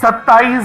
27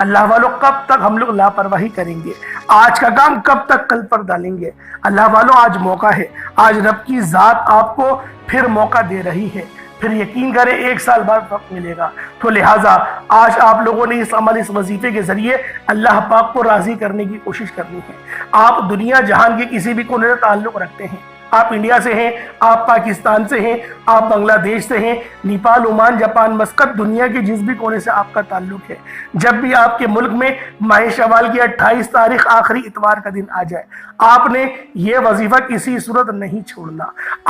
اللہ والوں کب تک ہم لوگ لاپرواہی کریں گے؟ آج کا کام کب تک کل پر ڈالیں گے؟ اللہ والوں آج موقع ہے، آج رب کی ذات آپ کو پھر موقع دے رہی ہے، پھر یقین کریں 1 سال بعد وقت ملے گا۔ تو لہٰذا آج آپ لوگوں نے اس عمل، اس وظیفے کے ذریعے اللہ پاک کو راضی کرنے کی کوشش کرنی ہے۔ آپ دنیا جہان کے کسی بھی کونے سے تعلق رکھتے ہیں، آپ انڈیا سے ہیں، آپ پاکستان سے ہیں، آپ بنگلہ دیش سے ہیں، نیپال، عمان، جاپان، مسقط، دنیا کے جس بھی کونے سے آپ کا تعلق ہے، جب بھی آپ کے ملک میں ماہ شوال کی 28 تاریخ آخری اتوار کا دن آ جائے، آپ نے یہ وظیفہ کسی صورت نہیں چھوڑنا۔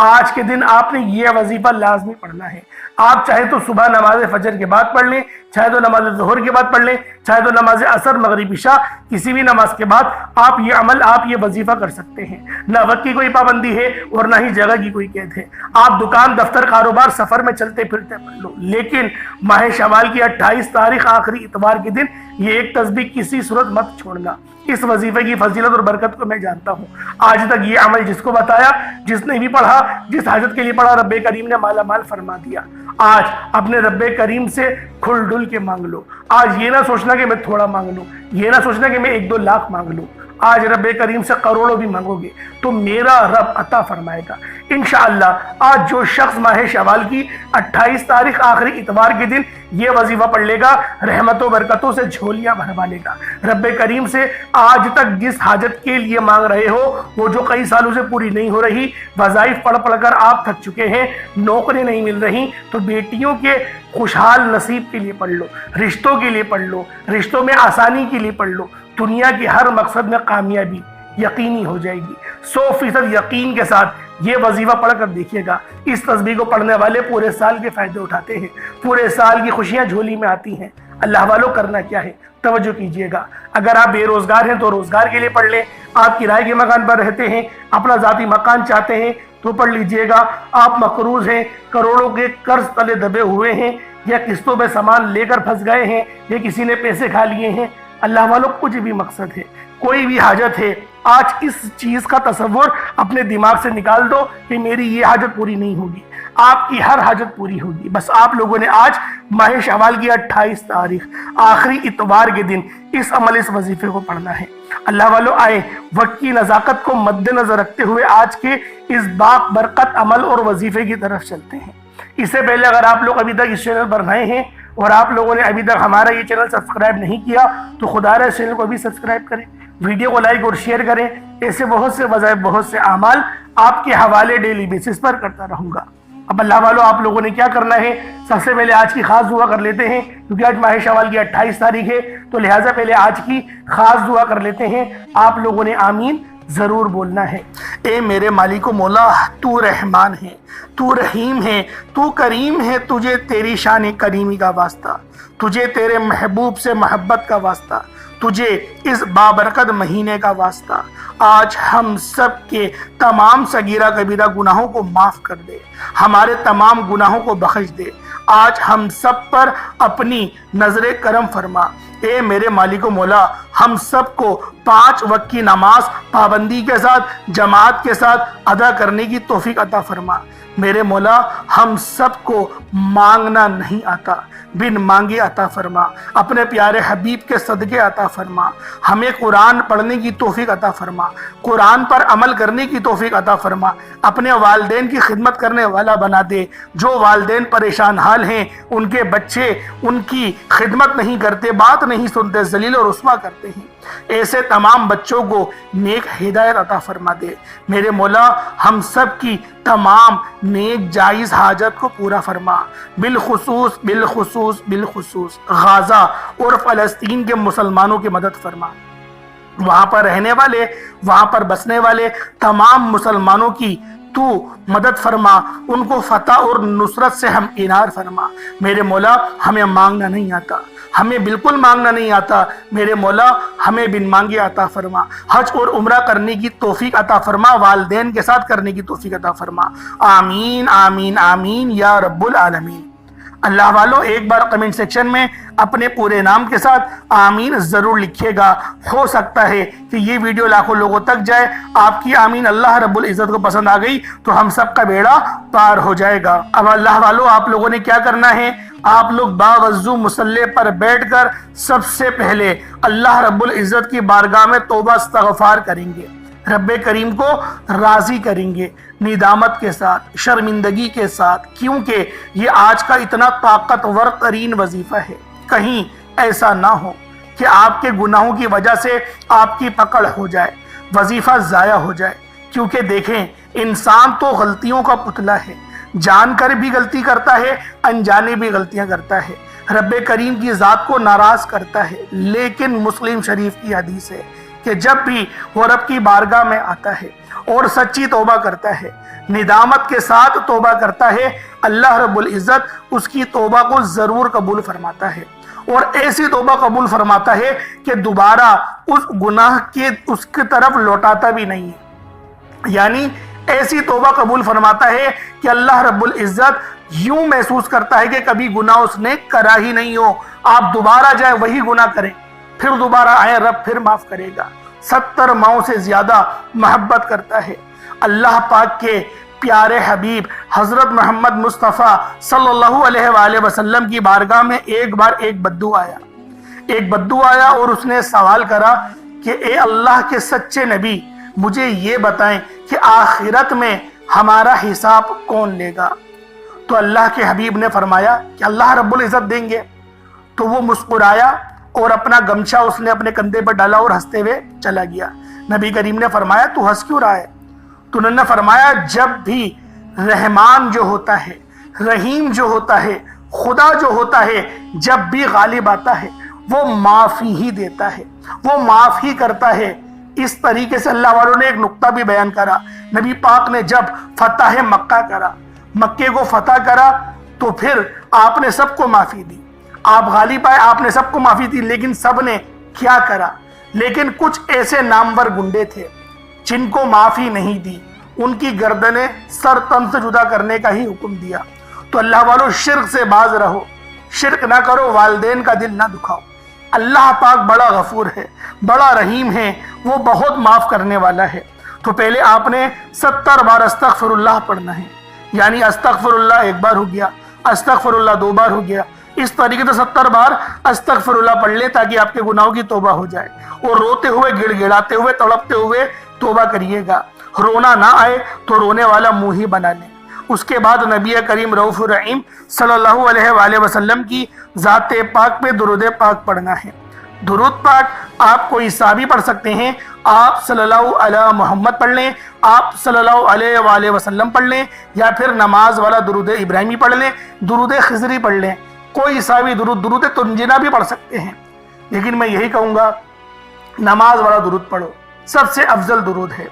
آج کے دن آپ نے یہ وظیفہ لازمی پڑھنا ہے۔ آپ چاہے تو صبح نماز فجر کے بعد پڑھ لیں، چاہے تو نماز ظہر کے بعد پڑھ لیں، چاہے تو نماز عصر، مغرب، عشاء، کسی بھی نماز کے بعد آپ یہ عمل، آپ یہ وظیفہ کر سکتے ہیں۔ نہ وقت کی کوئی پابندی ہے اور نہ ہی جگہ کی کوئی قید ہے۔ آپ دکان، دفتر، کاروبار، سفر میں چلتے پھرتے پڑھ لو، لیکن ماہ شوال کی 28 تاریخ آخری اتوار کے دن یہ ایک تسبیح کسی صورت مت چھوڑنا۔ اس وظیفے کی فضیلت اور برکت کو میں جانتا ہوں۔ آج تک یہ عمل جس کو بتایا، جس نے بھی پڑھا، جس حاجت کے لیے پڑھا، رب کریم نے مالا مال فرما دیا۔ آج اپنے رب کریم سے کھل ڈل کے مانگ لو۔ آج یہ نہ سوچنا کہ میں تھوڑا مانگ لوں، یہ نہ سوچنا کہ میں 1-2 لاکھ مانگ لوں۔ آج رب کریم سے کروڑوں بھی مانگو گے تو میرا رب عطا فرمائے گا انشاءاللہ۔ آج جو شخص ماہ شوال کی 28 تاریخ آخری اتوار کے دن یہ وظیفہ پڑھ لے گا، رحمت و برکتوں سے جھولیاں بھروا لے گا۔ رب کریم سے آج تک جس حاجت کے لیے مانگ رہے ہو، وہ جو کئی سالوں سے پوری نہیں ہو رہی، وظائف پڑھ پڑھ کر آپ تھک چکے ہیں، نوکری نہیں مل رہی، تو بیٹیوں کے خوشحال نصیب کے لیے پڑھ لو، رشتوں کے لیے پڑھ لو، رشتوں میں آسانی کے لیے پڑھ لو، دنیا کے ہر مقصد میں کامیابی یقینی ہو جائے گی۔ 100% یقین کے ساتھ یہ وظیفہ پڑھ کر دیکھیے گا۔ اس تسبیح کو پڑھنے والے پورے سال کے فائدے اٹھاتے ہیں، پورے سال کی خوشیاں جھولی میں آتی ہیں۔ اللہ والوں کرنا کیا ہے، توجہ کیجئے گا۔ اگر آپ بے روزگار ہیں تو روزگار کے لیے پڑھ لیں، آپ کرائے کے مکان پر رہتے ہیں، اپنا ذاتی مکان چاہتے ہیں تو پڑھ لیجئے گا۔ آپ مقروض ہیں، کروڑوں کے قرض تلے دبے ہوئے ہیں، یا قسطوں میں سامان لے کر پھنس گئے ہیں، یا کسی نے پیسے کھا لیے ہیں، اللہ والوں کچھ بھی مقصد ہے، کوئی بھی حاجت ہے، آج اس چیز کا تصور اپنے دماغ سے نکال دو کہ میری یہ حاجت پوری نہیں ہوگی۔ آپ کی ہر حاجت پوری ہوگی۔ بس آپ لوگوں نے آج ماہ شوال کی 28 تاریخ آخری اتوار کے دن اس عمل، اس وظیفے کو پڑھنا ہے۔ اللہ والوں آئے وقت کی نزاکت کو مد نظر رکھتے ہوئے آج کے اس باق برکت عمل اور وظیفے کی طرف چلتے ہیں۔ اس سے پہلے اگر آپ لوگ ابھی تک اس چینل پر نئے ہیں اور آپ لوگوں نے ابھی تک ہمارا یہ چینل سبسکرائب نہیں کیا تو خدا رہے اس چینل کو بھی سبسکرائب کریں، ویڈیو کو لائک اور شیئر کریں۔ ایسے بہت سے وظائف، بہت سے اعمال آپ کے حوالے ڈیلی بیسس پر کرتا رہوں گا۔ اب اللہ والوں آپ لوگوں نے کیا کرنا ہے، سب سے پہلے آج کی خاص دعا کر لیتے ہیں، کیونکہ آج ماہ شوال کی 28 تاریخ ہے تو لہٰذا پہلے آج کی خاص دعا کر لیتے ہیں۔ آپ لوگوں نے آمین ضرور بولنا ہے۔ اے میرے مالک و مولا، تو رحمان ہے، تو رحیم ہے، تو کریم ہے، تجھے تیری شان کریمی کا واسطہ، تجھے تیرے محبوب سے محبت کا واسطہ، تجھے اس بابرکت مہینے کا واسطہ۔ آج ہم سب کے تمام صغیرہ کبیرہ گناہوں کو معاف کر دے، ہمارے تمام گناہوں کو بخش دے۔ آج ہم سب پر اپنی نظر کرم فرما۔ اے میرے مالک و مولا، ہم سب کو 5 وقت کی نماز پابندی کے ساتھ، جماعت کے ساتھ ادا کرنے کی توفیق عطا فرما۔ میرے مولا، ہم سب کو مانگنا نہیں آتا، بن مانگے عطا فرما۔ اپنے پیارے حبیب کے صدقے عطا فرما۔ ہمیں قرآن پڑھنے کی توفیق عطا فرما، قرآن پر عمل کرنے کی توفیق عطا فرما۔ اپنے والدین کی خدمت کرنے والا بنا دے۔ جو والدین پریشان حال ہیں، ان کے بچے ان کی خدمت نہیں کرتے، بات نہیں سنتے، ذلیل و رسوا کرتے ہیں، ایسے تمام بچوں کو نیک ہدایت عطا فرما دے۔ میرے مولا، ہم سب کی تمام نیک جائز حاجت کو پورا فرما۔ بالخصوص غزہ اور فلسطین کے مسلمانوں کی مدد فرما۔ وہاں پر رہنے والے، وہاں پر بسنے والے تمام مسلمانوں کی تو مدد فرما، ان کو فتح اور نصرت سے ہم انار فرما۔ میرے مولا، ہمیں مانگنا نہیں آتا، ہمیں بالکل مانگنا نہیں آتا، میرے مولا ہمیں بن مانگے عطا فرما۔ حج اور عمرہ کرنے کی توفیق عطا فرما، والدین کے ساتھ کرنے کی توفیق عطا فرما۔ آمین آمین آمین یا رب العالمین۔ اللہ والوں ایک بار کمنٹ سیکشن میں اپنے پورے نام کے ساتھ آمین ضرور لکھیے گا۔ ہو سکتا ہے کہ یہ ویڈیو لاکھوں لوگوں تک جائے، آپ کی آمین اللہ رب العزت کو پسند آ گئی تو ہم سب کا بیڑا پار ہو جائے گا۔ اب اللہ والوں آپ لوگوں نے کیا کرنا ہے، آپ لوگ باوضو مصلی پر بیٹھ کر سب سے پہلے اللہ رب العزت کی بارگاہ میں توبہ استغفار کریں گے، رب کریم کو راضی کریں گے، ندامت کے ساتھ، شرمندگی کے ساتھ، کیونکہ یہ آج کا اتنا طاقتور ترین وظیفہ ہے۔ کہیں ایسا نہ ہو کہ آپ کے گناہوں کی وجہ سے آپ کی پکڑ ہو جائے، وظیفہ ضائع ہو جائے، کیونکہ دیکھیں انسان تو غلطیوں کا پتلا ہے، جان کر بھی غلطی کرتا ہے، انجانے بھی غلطیاں کرتا ہے، رب کریم کی ذات کو ناراض کرتا ہے۔ لیکن مسلم شریف کی حدیث ہے کہ جب بھی وہ رب کی بارگاہ میں آتا ہے اور سچی توبہ کرتا ہے، ندامت کے ساتھ توبہ کرتا ہے، اللہ رب العزت اس کی توبہ کو ضرور قبول فرماتا ہے، اور ایسی توبہ قبول فرماتا ہے کہ دوبارہ اس گناہ کے اس کی طرف لوٹاتا بھی نہیں ہے۔ یعنی ایسی توبہ قبول فرماتا ہے کہ اللہ رب العزت یوں محسوس کرتا ہے کہ کبھی گناہ اس نے کرا ہی نہیں ہو، آپ دوبارہ جائیں وہی گناہ کریں، پھر دوبارہ آئیں، رب پھر معاف کرے گا۔ 70 ماؤں سے زیادہ محبت کرتا ہے۔ اللہ پاک کے پیارے حبیب حضرت محمد مصطفیٰ صلی اللہ علیہ وآلہ وسلم کی بارگاہ میں ایک بار ایک بدو آیا اور اس نے سوال کرا کہ اے اللہ کے سچے نبی، مجھے یہ بتائیں کہ آخرت میں ہمارا حساب کون لے گا؟ تو اللہ کے حبیب نے فرمایا کہ اللہ رب العزت دیں گے۔ تو وہ مسکرایا اور اپنا گمچھا اس نے اپنے کندھے پر ڈالا اور ہنستے ہوئے چلا گیا۔ نبی کریم نے فرمایا تو ہنس کیوں رہا ہے؟ تو انہوں نے فرمایا جب بھی رحمان جو ہوتا ہے، رحیم جو ہوتا ہے، خدا جو ہوتا ہے، جب بھی غالب آتا ہے وہ معافی ہی دیتا ہے، وہ معاف ہی کرتا ہے۔ اس طریقے سے اللہ والوں نے ایک نقطہ بھی بیان کرا۔ نبی پاک نے جب فتح مکہ کرا، مکے کو فتح کرا، تو پھر آپ نے سب کو معافی دی، آپ غالب آئے، آپ نے سب کو معافی دی، لیکن سب نے کیا کرا؟ لیکن کچھ ایسے نامور گنڈے تھے جن کو معافی نہیں دی، ان کی گردنیں سر تن سے جدا کرنے کا ہی حکم دیا۔ تو اللہ والوں شرک سے باز رہو، شرک نہ کرو، والدین کا دل نہ دکھاؤ۔ اللہ پاک بڑا غفور ہے، بڑا رحیم ہے، وہ بہت معاف کرنے والا ہے۔ تو پہلے آپ نے 70 بار استغفر اللہ پڑھنا ہے، یعنی استغفر اللہ ایک بار ہو گیا، استغفر اللہ 2 بار ہو گیا، اس طریقے سے 70 بار استغفر اللہ پڑھ لیں تاکہ آپ کے گناہوں کی توبہ ہو جائے، اور روتے ہوئے، گڑ گڑاتے ہوئے، تڑپتے ہوئے توبہ کریے گا۔ رونا نہ آئے تو رونے والا منہ ہی بنا لیں۔ اس کے بعد نبی کریم رؤوف الرحیم صلی اللہ علیہ وآلہ وسلم کی ذات پاک پہ درود پاک پڑھنا ہے۔ درود پاک آپ کوئی سا بھی پڑھ سکتے ہیں، آپ صلی اللہ علیہ محمد پڑھ لیں، آپ صلی اللہ علیہ وآلہ وسلم پڑھ لیں، یا پھر نماز والا درود ابراہیمی پڑھ لیں، درود خضری پڑھ لیں، کوئی سا بھی درود تنجینا بھی پڑھ سکتے ہیں۔ لیکن میں یہی کہوں گا نماز والا درود پڑھو، سب سے افضل درود ہے۔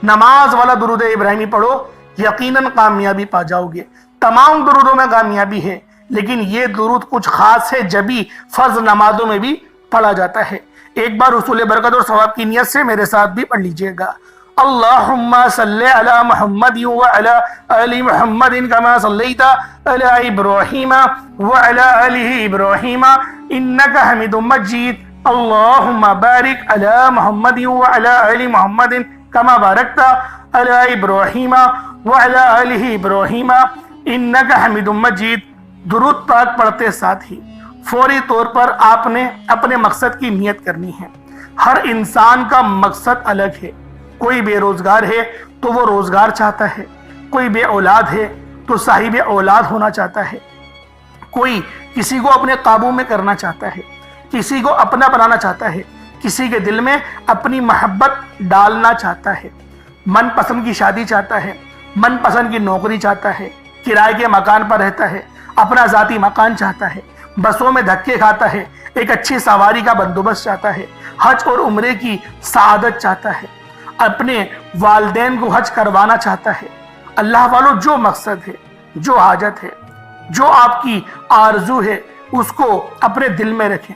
نماز والا درود ابراہیمی پڑھو، یقیناً کامیابی پا جاؤ گے۔ تمام درودوں میں کامیابی ہے، لیکن یہ درود کچھ خاص ہے، جبھی فرض نمازوں میں بھی پڑھا جاتا ہے۔ ایک بار حصول برکت اور ثواب کی نیت سے میرے ساتھ بھی پڑھ لیجئے گا۔ اللہم صلی علی محمد وعلی آل محمد کما صلیت علی ابراہیم وعلی آل ابراہیم انکا حمید مجید۔ اللہم بارک علی محمد وعلی آل محمد کما بارکت علی ابراہیم وعلی آل ابراہیم انکا حمید مجید۔ درود پاک پڑھتے ساتھ ہی فوری طور پر آپ نے اپنے مقصد کی نیت کرنی ہے۔ ہر انسان کا مقصد الگ ہے، کوئی بے روزگار ہے تو وہ روزگار چاہتا ہے، کوئی بے اولاد ہے تو صاحب اولاد ہونا چاہتا ہے، کوئی کسی کو اپنے قابو میں کرنا چاہتا ہے، کسی کو اپنا بنانا چاہتا ہے، کسی کے دل میں اپنی محبت ڈالنا چاہتا ہے، من پسند کی شادی چاہتا ہے، من پسند کی نوکری چاہتا ہے، کرائے کے مکان پر رہتا ہے، اپنا ذاتی مکان چاہتا ہے، بسوں میں دھکے کھاتا ہے، ایک اچھی سواری کا بندوبست چاہتا ہے، حج اور عمرے کی سعادت چاہتا ہے، اپنے والدین کو حج کروانا چاہتا ہے۔ اللہ والوں جو مقصد ہے، جو حاجت ہے، جو آپ کی آرزو ہے، اس کو اپنے دل میں رکھیں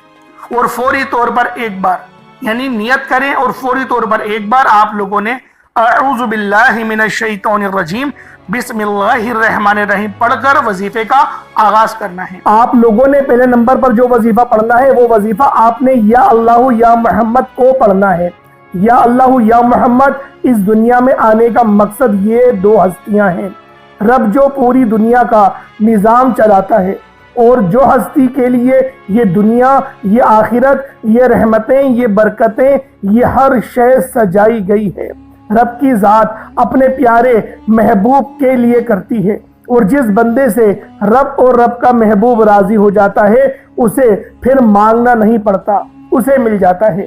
اور فوری طور پر ایک بار یعنی نیت کریں، اور فوری طور پر ایک بار آپ لوگوں نے اعوذ باللہ من الشیطان الرجیم بسم اللہ الرحمن الرحیم پڑھ کر وظیفے کا آغاز کرنا ہے۔ آپ لوگوں نے پہلے نمبر پر جو وظیفہ پڑھنا ہے وہ وظیفہ آپ نے یا اللہ یا محمد کو پڑھنا ہے۔ یا اللہ یا محمد اس دنیا میں آنے کا مقصد یہ 2 ہستیاں ہیں۔ رب جو پوری دنیا کا نظام چلاتا ہے، اور جو ہستی کے لیے یہ دنیا، یہ آخرت، یہ رحمتیں، یہ برکتیں، یہ ہر شے سجائی گئی ہے، رب کی ذات اپنے پیارے محبوب کے لیے کرتی ہے، اور جس بندے سے رب اور رب کا محبوب راضی ہو جاتا ہے اسے پھر مانگنا نہیں پڑتا، اسے مل جاتا ہے۔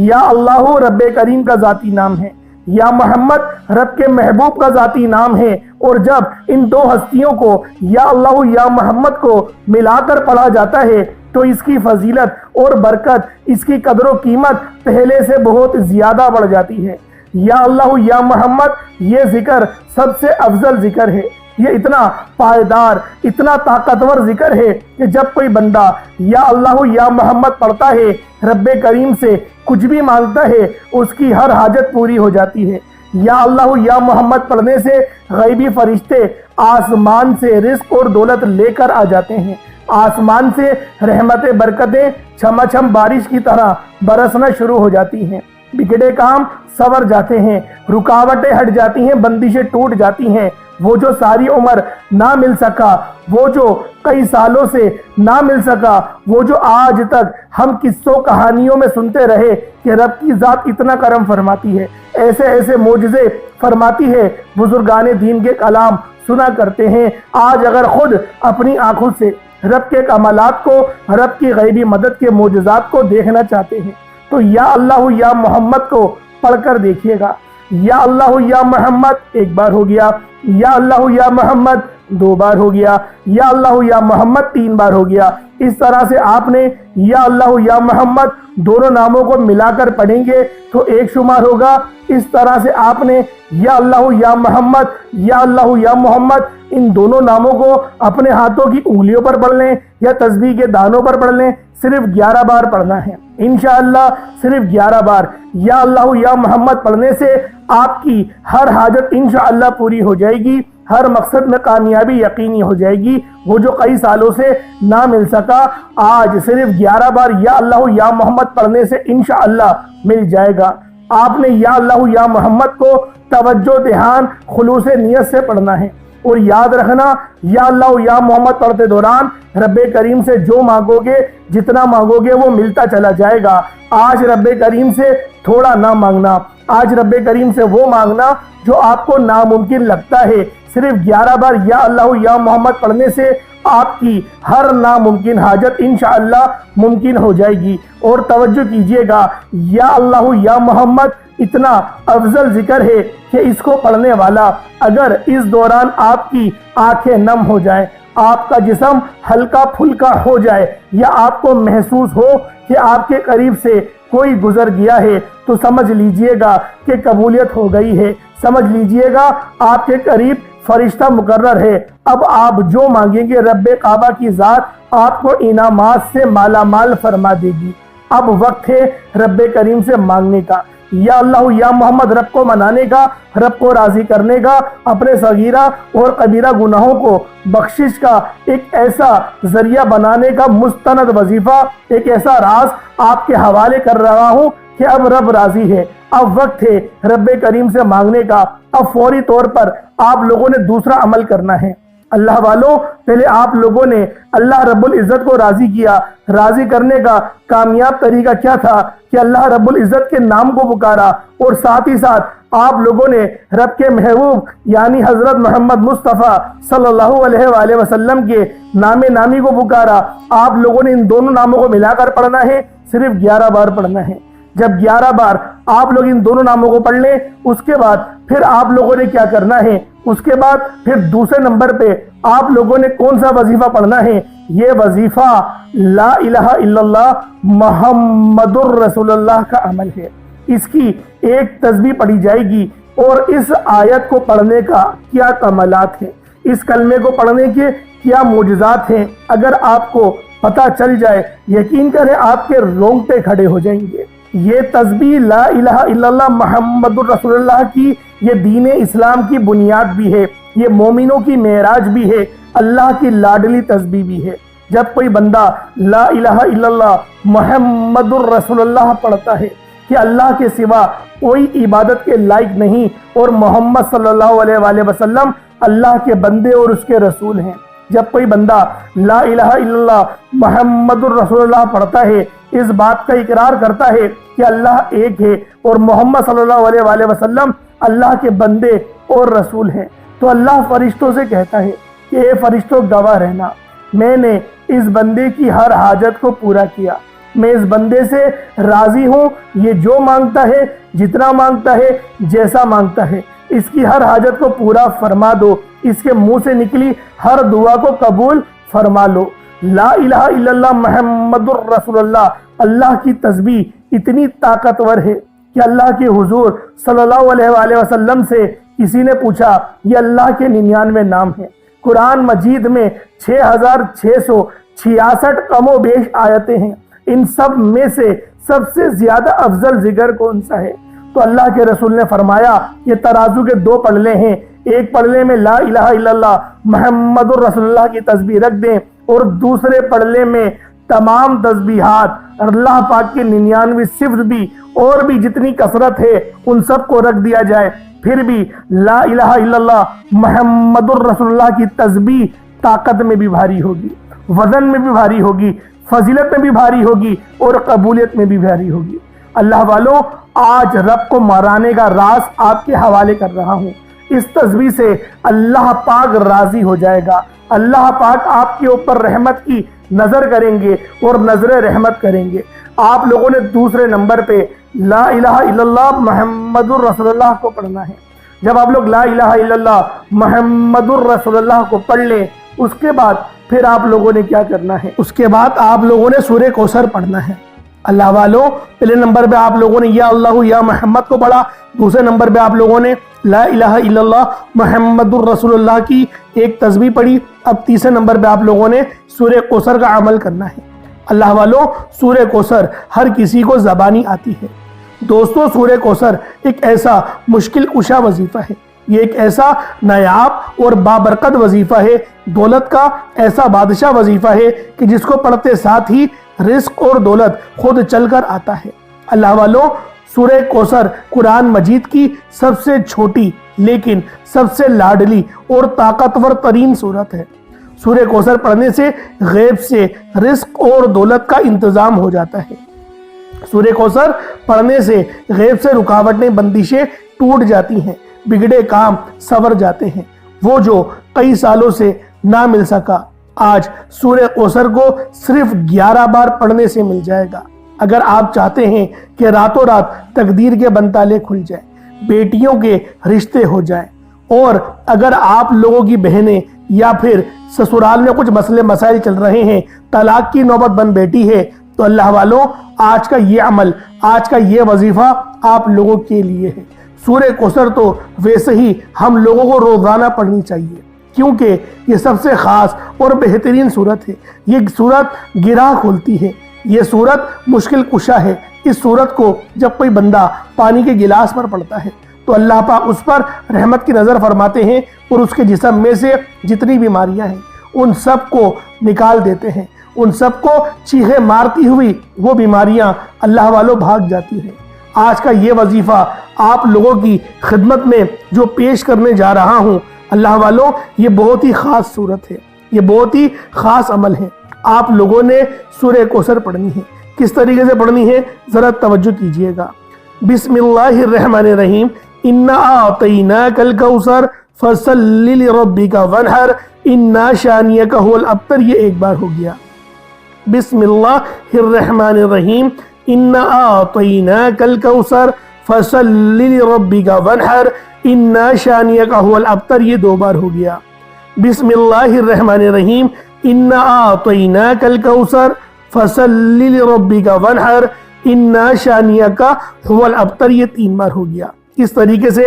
یا اللہ رب کریم کا ذاتی نام ہے، یا محمد رب کے محبوب کا ذاتی نام ہے، اور جب ان دو ہستیوں کو یا اللہ یا محمد کو ملا کر پڑھا جاتا ہے تو اس کی فضیلت اور برکت، اس کی قدر و قیمت پہلے سے بہت زیادہ بڑھ جاتی ہے۔ یا اللہ یا محمد یہ ذکر سب سے افضل ذکر ہے، یہ اتنا پائیدار، اتنا طاقتور ذکر ہے کہ جب کوئی بندہ یا اللہ یا محمد پڑھتا ہے، رب کریم سے کچھ بھی مانگتا ہے، اس کی ہر حاجت پوری ہو جاتی ہے۔ یا اللہ یا محمد پڑھنے سے غیبی فرشتے آسمان سے رزق اور دولت لے کر آ جاتے ہیں، آسمان سے رحمتیں برکتیں چھما چھم بارش کی طرح برسنا شروع ہو جاتی ہیں، بگڑے کام سنور جاتے ہیں، رکاوٹیں ہٹ جاتی ہیں، بندشیں ٹوٹ جاتی ہیں۔ وہ جو ساری عمر نہ مل سکا، وہ جو کئی سالوں سے نہ مل سکا، وہ جو آج تک ہم قصوں کہانیوں میں سنتے رہے کہ رب کی ذات اتنا کرم فرماتی ہے، ایسے ایسے معجزے فرماتی ہے، بزرگان دین کے کلام سنا کرتے ہیں، آج اگر خود اپنی آنکھوں سے رب کے کمالات کو، رب کی غیبی مدد کے معجزات کو دیکھنا چاہتے ہیں تو یا اللہ یا محمد کو پڑھ کر دیکھیے گا۔ یا اللہ یا محمد ایک بار ہو گیا، یا اللہ یا محمد دو بار ہو گیا، یا اللہ یا محمد تین بار ہو گیا۔ اس طرح سے آپ نے یا اللہ یا محمد دونوں ناموں کو ملا کر پڑھیں گے تو ایک شمار ہوگا۔ اس طرح سے آپ نے یا اللہ یا محمد، یا اللہ یا محمد ان دونوں ناموں کو اپنے ہاتھوں کی انگلیوں پر پڑھ لیں یا تسبیح کے دانوں پر پڑھ لیں، صرف 11 بار پڑھنا ہے انشاءاللہ، صرف 11 بار یا اللہ یا محمد پڑھنے سے آپ کی ہر حاجت انشاءاللہ پوری ہو جائے گی، ہر مقصد میں کامیابی یقینی ہو جائے گی۔ وہ جو کئی سالوں سے نہ مل سکا، آج صرف 11 بار یا اللہ یا محمد پڑھنے سے انشاءاللہ مل جائے گا۔ آپ نے یا اللہ یا محمد کو توجہ، دھیان، خلوص نیت سے پڑھنا ہے، اور یاد رکھنا یا اللہ یا محمد پڑھتے دوران رب کریم سے جو مانگو گے، جتنا مانگو گے وہ ملتا چلا جائے گا۔ آج رب کریم سے تھوڑا نہ مانگنا، آج رب کریم سے وہ مانگنا جو آپ کو ناممکن لگتا ہے۔ صرف 11 بار یا اللہ یا محمد پڑھنے سے آپ کی ہر ناممکن حاجت انشاءاللہ ممکن ہو جائے گی۔ اور توجہ کیجئے گا، یا اللہ یا محمد اتنا افضل ذکر ہے کہ اس کو پڑھنے والا اگر اس دوران آپ کی آنکھیں نم ہو جائیں، آپ کا جسم ہلکا پھلکا ہو جائے، یا آپ کو محسوس ہو کہ آپ کے قریب سے کوئی گزر گیا ہے، تو سمجھ لیجئے گا کہ قبولیت ہو گئی ہے، سمجھ لیجئے گا آپ کے قریب فرشتہ مقرر ہے۔ اب آپ جو مانگیں گے رب کعبہ کی ذات آپ کو انعامات سے مالا مال فرما دے گی۔ اب وقت ہے رب کریم سے مانگنے کا، یا اللہ یا محمد رب کو منانے کا، رب کو راضی کرنے کا، اپنے صغیرہ اور کبیرہ گناہوں کو بخشش کا ایک ایسا ذریعہ بنانے کا مستند وظیفہ، ایک ایسا راز آپ کے حوالے کر رہا ہوں کہ اب رب راضی ہے۔ اب وقت ہے رب کریم سے مانگنے کا۔ اب فوری طور پر آپ لوگوں نے دوسرا عمل کرنا ہے۔ اللہ والوں، پہلے آپ لوگوں نے اللہ رب العزت کو راضی کیا۔ راضی کرنے کا کامیاب طریقہ کیا تھا کہ اللہ رب العزت کے نام کو پکارا، اور ساتھ ہی ساتھ آپ لوگوں نے رب کے محبوب یعنی حضرت محمد مصطفیٰ صلی اللہ علیہ وآلہ وسلم کے نام نامی کو پکارا۔ آپ لوگوں نے ان دونوں ناموں کو ملا کر پڑھنا ہے، صرف 11 بار پڑھنا ہے۔ جب 11 بار آپ لوگ ان دونوں ناموں کو پڑھ لیں، اس کے بعد پھر آپ لوگوں نے کیا کرنا ہے، اس کے بعد پھر دوسرے نمبر پہ آپ لوگوں نے کون سا وظیفہ پڑھنا ہے؟ یہ وظیفہ لا الہ الا اللہ محمد الرسول اللہ کا عمل ہے۔ اس کی ایک تسبیح پڑھی جائے گی، اور اس آیت کو پڑھنے کا کیا کمالات ہیں، اس کلمے کو پڑھنے کے کیا معجزات ہیں، اگر آپ کو پتہ چل جائے، یقین کریں آپ کے رونگٹے کھڑے ہو جائیں گے۔ یہ تسبیح لا الہ الا اللہ محمد الرسول اللہ کی یہ دین اسلام کی بنیاد بھی ہے، یہ مومنوں کی معراج بھی ہے، اللہ کی لاڈلی تسبیح بھی ہے۔ جب کوئی بندہ لا الہ الا اللہ محمد الرسول اللہ پڑھتا ہے کہ اللہ کے سوا کوئی عبادت کے لائق نہیں، اور محمد صلی اللہ علیہ وآلہ وسلم اللہ کے بندے اور اس کے رسول ہیں، جب کوئی بندہ لا الہ الا اللہ محمد الرسول اللہ پڑھتا ہے، اس بات کا اقرار کرتا ہے کہ اللہ ایک ہے اور محمد صلی اللہ علیہ وآلہ وسلم اللہ کے بندے اور رسول ہیں، تو اللہ فرشتوں سے کہتا ہے کہ اے فرشتوں گواہ رہنا، میں نے اس بندے کی ہر حاجت کو پورا کیا، میں اس بندے سے راضی ہوں، یہ جو مانگتا ہے، جتنا مانگتا ہے، جیسا مانگتا ہے، اس کی ہر حاجت کو پورا فرما دو، اس کے منہ سے نکلی ہر دعا کو قبول فرما لو۔ لا الہ الا اللہ محمد الرسول اللہ، اللہ کی تسبیح اتنی طاقتور ہے کہ اللہ کے حضور صلی اللہ علیہ وآلہ وسلم سے کسی نے پوچھا، یہ اللہ کے 99 نام ہیں، قرآن مجید میں 6666 کم و بیش آیتیں ہیں، ان سب میں سے سب سے زیادہ افضل ذکر کون سا ہے؟ تو اللہ کے رسول نے فرمایا یہ ترازو کے 2 پلڑے ہیں، ایک پلڑے میں لا الہ الا اللہ محمد الرسول اللہ کی تسبیح رکھ دیں اور دوسرے پلڑے میں تمام تسبیحات اللہ پاک کے 99 صفت بھی اور بھی جتنی کثرت ہے ان سب کو رکھ دیا جائے، پھر بھی لا الہ الا اللہ محمد الرسول اللہ کی تسبیح طاقت میں بھی بھاری ہوگی، وزن میں بھی بھاری ہوگی، فضیلت میں بھی بھاری ہوگی اور قبولیت میں بھی بھاری ہوگی۔ اللہ والوں، آج رب کو مرانے کا راز آپ کے حوالے کر رہا ہوں، اس تسبیح سے اللہ پاک راضی ہو جائے گا، اللہ پاک آپ کے اوپر رحمت کی نظر کریں گے اور نظر رحمت کریں گے۔ آپ لوگوں نے دوسرے نمبر پہ لا الہ الا اللہ محمد الرسول اللہ کو پڑھنا ہے۔ جب آپ لوگ لا الہ الا اللہ محمد الرسول اللہ کو پڑھ لیں، اس کے بعد پھر آپ لوگوں نے کیا کرنا ہے؟ اس کے بعد آپ لوگوں نے سورہ کوثر پڑھنا ہے۔ اللہ والوں، پہلے نمبر پہ آپ لوگوں نے یا اللہ یا محمد کو پڑھا، دوسرے نمبر پہ آپ لوگوں نے لا الہ الا اللہ محمد الرسول اللہ کی ایک تسبیح پڑھی، اب تیسرے نمبر پہ آپ لوگوں نے سورہ کوثر کا عمل کرنا ہے۔ اللہ والوں، سورہ کوثر ہر کسی کو زبانی آتی ہے۔ دوستو، سورہ کوثر ایک ایسا مشکل کشا وظیفہ ہے، یہ ایک ایسا نایاب اور بابرکت وظیفہ ہے، دولت کا ایسا بادشاہ وظیفہ ہے کہ جس کو پڑھتے ساتھ ہی رزق اور دولت خود چل کر آتا ہے۔ اللہ والوں، سورہ کوثر قرآن مجید کی سب سے چھوٹی لیکن سب سے لاڈلی اور طاقتور ترین سورت ہے۔ سورہ کوثر پڑھنے سے غیب سے رزق اور دولت کا انتظام ہو جاتا ہے۔ سورہ کوثر پڑھنے سے غیب سے رکاوٹیں، بندشیں ٹوٹ جاتی ہیں، بگڑے کام سنور جاتے ہیں۔ وہ جو کئی سالوں سے نہ مل سکا، آج سورہ کوثر کو صرف 11 بار پڑھنے سے مل جائے گا۔ اگر آپ چاہتے ہیں کہ راتوں رات تقدیر کے بنتالے کھل جائیں، بیٹیوں کے رشتے ہو جائیں، اور اگر آپ لوگوں کی بہنیں یا پھر سسرال میں کچھ مسئلے مسائل چل رہے ہیں، طلاق کی نوبت بن بیٹھی ہے، تو اللہ والوں، آج کا یہ عمل، آج کا یہ وظیفہ آپ لوگوں کے لیے ہے۔ سورہ کوثر تو ویسے ہی ہم لوگوں کو روزانہ پڑھنی چاہیے، کیونکہ یہ سب سے خاص اور بہترین سورت ہے۔ یہ سورت گرہ کھولتی ہے، یہ سورت مشکل کشا ہے۔ اس سورت کو جب کوئی بندہ پانی کے گلاس پر پڑھتا ہے تو اللہ پاک اس پر رحمت کی نظر فرماتے ہیں اور اس کے جسم میں سے جتنی بیماریاں ہیں ان سب کو نکال دیتے ہیں، ان سب کو چیخے مارتی ہوئی وہ بیماریاں اللہ والوں بھاگ جاتی ہیں۔ آج کا یہ وظیفہ آپ لوگوں کی خدمت میں جو پیش کرنے جا رہا ہوں، اللہ والوں، یہ بہت ہی خاص صورت ہے، یہ بہت ہی خاص عمل ہے۔ آپ لوگوں نے سورہ کوثر پڑھنی ہے۔ کس طریقے سے پڑھنی ہے ذرا توجہ کیجئے گا۔ بسم اللہ الرحمن الرحیم، انا اعطیناک الکوثر فصلی لربک وانحر انا شانیک هو الابتر۔ یہ ایک بار ہو گیا۔ بسم اللہ الرحمن الرحیم، انا اعطیناک الکوثر فصلی لربک وانحر انا شانیک هو الابتر۔ یہ 2 بار ہو گیا۔ بسم اللہ الرحمن الرحیم، انا اعطیناک الکوثر فصلی لربک وانحر انا شانیک هو الابتر۔ یہ 3 بار ہو گیا۔ اس طریقے سے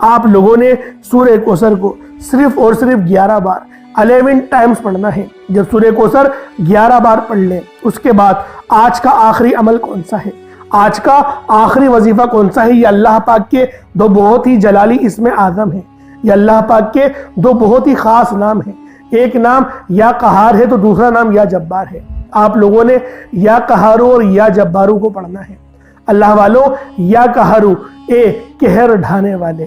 آپ لوگوں نے سورہ کوثر کو صرف اور صرف 11 بار 11 ٹائمز پڑھنا ہے۔ جب سورہ کوثر 11 بار پڑھ لیں، اس کے بعد آج کا آخری عمل کون سا ہے، آج کا آخری وظیفہ کون سا ہے؟ یہ اللہ پاک کے 2 بہت ہی جلالی اسم اعظم ہیں، یہ اللہ پاک کے 2 بہت ہی خاص نام ہیں۔ ایک نام یا قہار ہے تو دوسرا نام یا جبار ہے۔ آپ لوگوں نے یا قہارو اور یا جبارو کو پڑھنا ہے۔ اللہ والوں، یا قہارو اے قہر ڈھانے والے،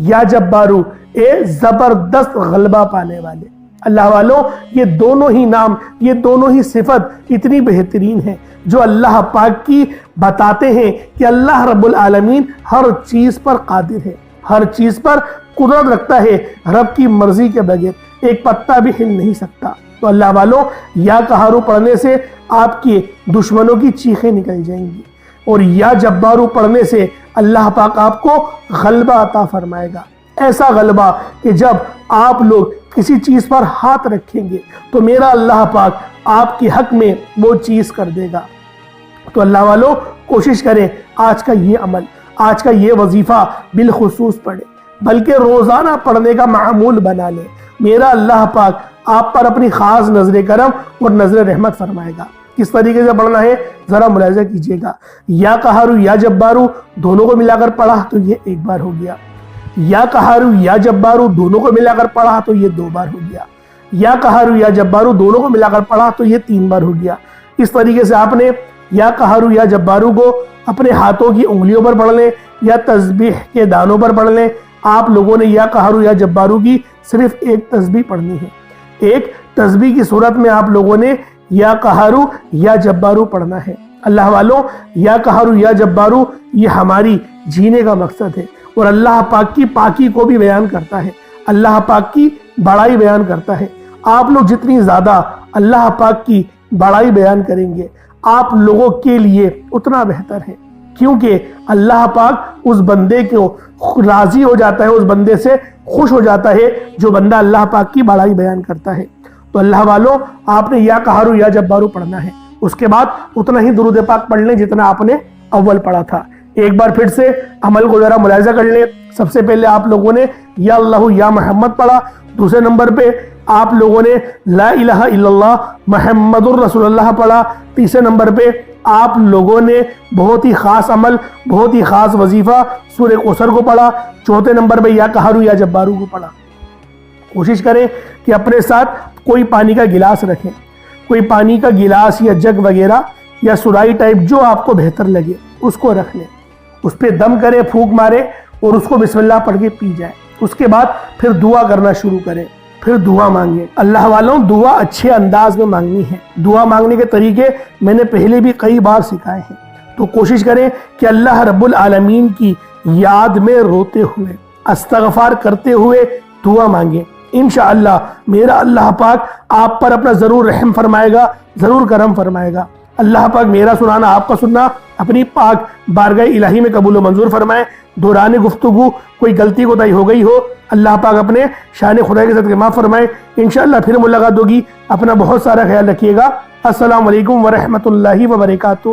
یا جبارو اے زبردست غلبہ پانے والے۔ اللہ والوں یہ دونوں ہی نام، یہ دونوں ہی صفت اتنی بہترین ہیں جو اللہ پاک کی بتاتے ہیں کہ اللہ رب العالمین ہر چیز پر قادر ہے، ہر چیز پر قدرت رکھتا ہے، رب کی مرضی کے بغیر ایک پتا بھی ہل نہیں سکتا۔ تو اللہ والوں یا قہارو پڑھنے سے آپ کے دشمنوں کی چیخیں نکل جائیں گی، اور یا جبارو پڑھنے سے اللہ پاک آپ کو غلبہ عطا فرمائے گا، ایسا غلبہ کہ جب آپ لوگ کسی چیز پر ہاتھ رکھیں گے تو میرا اللہ پاک آپ کے حق میں وہ چیز کر دے گا۔ تو اللہ والوں کوشش کریں آج کا یہ عمل، آج کا یہ وظیفہ بالخصوص پڑھیں، بلکہ روزانہ پڑھنے کا معمول بنا لیں۔ میرا اللہ پاک آپ پر اپنی خاص نظر کرم اور نظر رحمت فرمائے گا۔ کس طریقے سے پڑھنا ہے ذرا ملاحظہ کیجئے گا۔ یا قہارو یا جبارو دونوں کو ملا کر پڑھا تو یہ ایک بار ہو گیا، یا قہارو یا جبارو دونوں کو ملا کر پڑھا تو یہ 2 بار ہو گیا، یا قہارو یا جبارو دونوں کو ملا کر پڑھا تو یہ 3 بار ہو گیا۔ اس طریقے سے آپ نے یا قہارو یا جبارو کو اپنے ہاتھوں کی انگلیوں پر پڑھ لیں یا تسبیح کے دانوں پر پڑھ لیں۔ آپ لوگوں نے یا قہارو یا جبارو کی صرف ایک تسبیح پڑھنی ہے، ایک تسبیح کی صورت میں آپ لوگوں نے یا قہارو یا جبارو پڑھنا ہے۔ اللہ والوں یا قہارو یا جبارو یہ ہماری جینے کا مقصد ہے، اور اللہ پاک کی پاکی کو بھی بیان کرتا ہے، اللہ پاک کی بڑائی بیان کرتا ہے۔ آپ لوگ جتنی زیادہ اللہ پاک کی بڑائی بیان کریں گے آپ لوگوں کے لیے اتنا بہتر ہے، کیونکہ اللہ پاک اس بندے کو راضی ہو جاتا ہے، اس بندے سے خوش ہو جاتا ہے جو بندہ اللہ پاک کی بڑائی بیان کرتا ہے۔ تو اللہ والوں آپ نے یا قہارو یا جبارو پڑھنا ہے، اس کے بعد اتنا ہی درود پاک پڑھ لیں جتنا آپ نے اول پڑھا تھا۔ ایک بار پھر سے عمل کو ذرا ملاحظہ کر لیں۔ سب سے پہلے آپ لوگوں نے یا اللہ یا محمد پڑھا، دوسرے نمبر پہ آپ لوگوں نے لا الہ الا اللہ محمد الرسول اللہ پڑھا، تیسرے نمبر پہ آپ لوگوں نے بہت ہی خاص عمل، بہت ہی خاص وظیفہ سورہ کوثر کو پڑھا، چوتھے نمبر پہ یا قہارو یا جبارو کو پڑھا۔ کوشش کریں کہ اپنے ساتھ کوئی پانی کا گلاس رکھیں، کوئی پانی کا گلاس یا جگ وغیرہ یا سرائی ٹائپ جو آپ کو بہتر لگے اس کو رکھ لیں، اس پہ دم کریں، پھونک مارے اور اس کو بسم اللہ پڑھ کے پی جائیں۔ اس کے بعد پھر دعا کرنا شروع کریں، پھر دعا مانگیں۔ اللہ والوں دعا اچھے انداز میں مانگنی ہے، دعا مانگنے کے طریقے میں نے پہلے بھی کئی بار سکھائے ہیں، تو کوشش کریں کہ اللہ رب العالمین کی یاد میں روتے ہوئے، استغفار کرتے ہوئے دعا مانگیں۔ انشاءاللہ میرا اللہ پاک آپ پر اپنا ضرور رحم فرمائے گا، ضرور کرم فرمائے گا۔ اللہ پاک میرا سنانا آپ کا سننا اپنی پاک بارگاہ الہی میں قبول و منظور فرمائے۔ دوران گفتگو کوئی غلطی کوتاہی ہو گئی ہو اللہ پاک اپنے شان خدا کے صدقے معاف فرمائے۔ انشاءاللہ پھر ملاقات ہوگی، اپنا بہت سارا خیال رکھیے گا۔ السلام علیکم ورحمۃ اللہ وبرکاتہ۔